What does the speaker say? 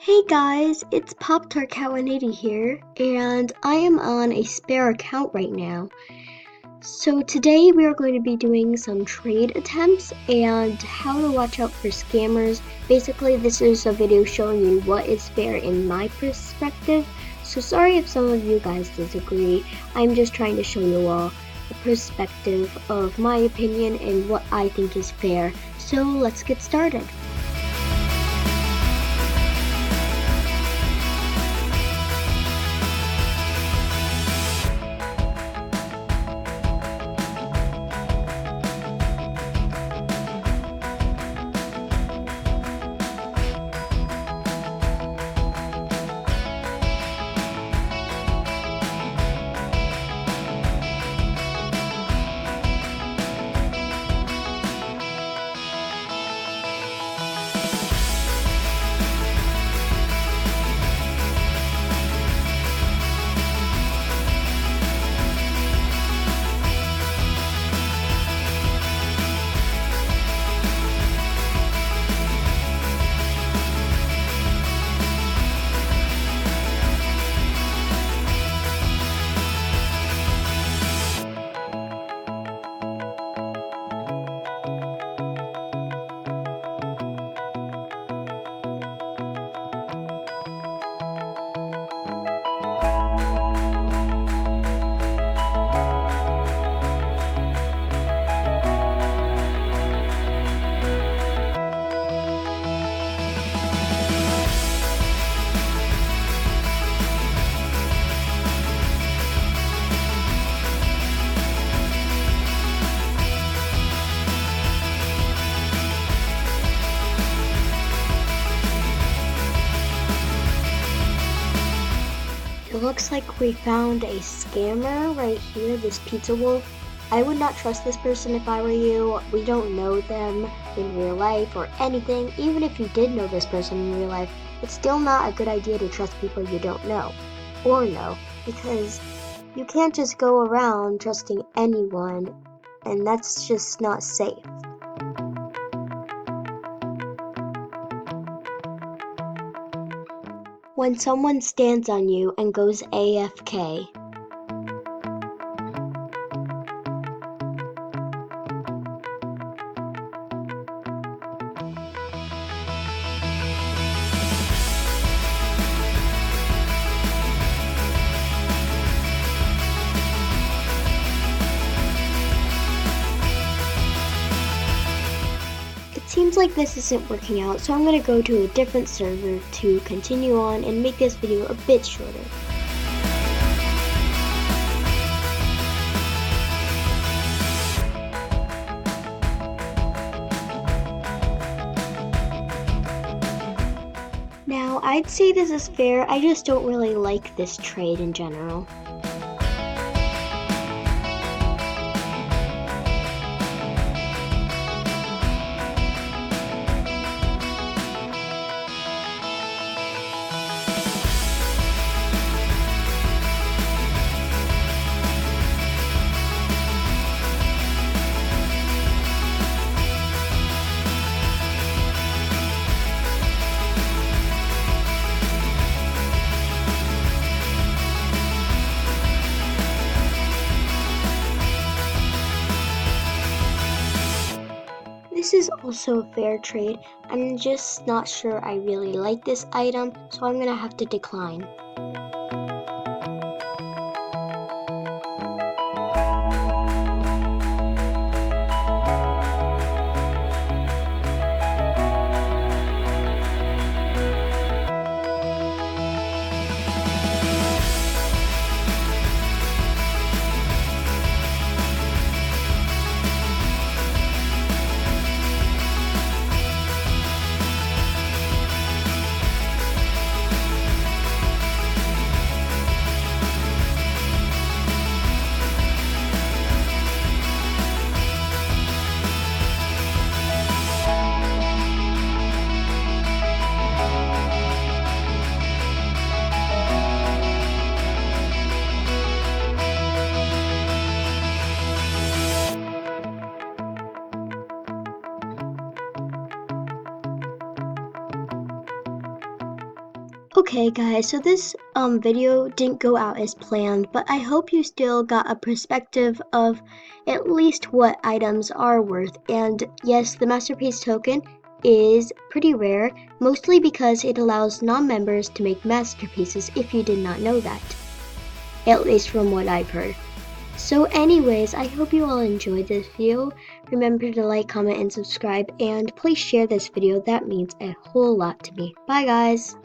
Hey guys, it's Pop Tart Cat 180 here, and I am on a spare account right now. So today we are going to be doing some trade attempts and how to watch out for scammers. Basically, this is a video showing you what is fair in my perspective. So sorry if some of you guys disagree. I'm just trying to show you all the perspective of my opinion and what I think is fair. So let's get started. It looks like we found a scammer right here, this Pizza Wolf. I would not trust this person if I were you. We don't know them in real life or anything. Even if you did know this person in real life, it's still not a good idea to trust people you don't know or know, because you can't just go around trusting anyone, and that's just not safe. When someone stands on you and goes AFK. It seems like this isn't working out, so I'm going to go to a different server to continue on and make this video a bit shorter. Now, I'd say this is fair, I just don't really like this trade in general. This is also a fair trade. I'm just not sure I really like this item, so I'm gonna have to decline. Okay guys, so this video didn't go out as planned, but I hope you still got a perspective of at least what items are worth. And yes, the Masterpiece token is pretty rare, mostly because it allows non-members to make masterpieces, if you did not know that. At least from what I've heard. So anyways, I hope you all enjoyed this video. Remember to like, comment, and subscribe, and please share this video. That means a whole lot to me. Bye guys!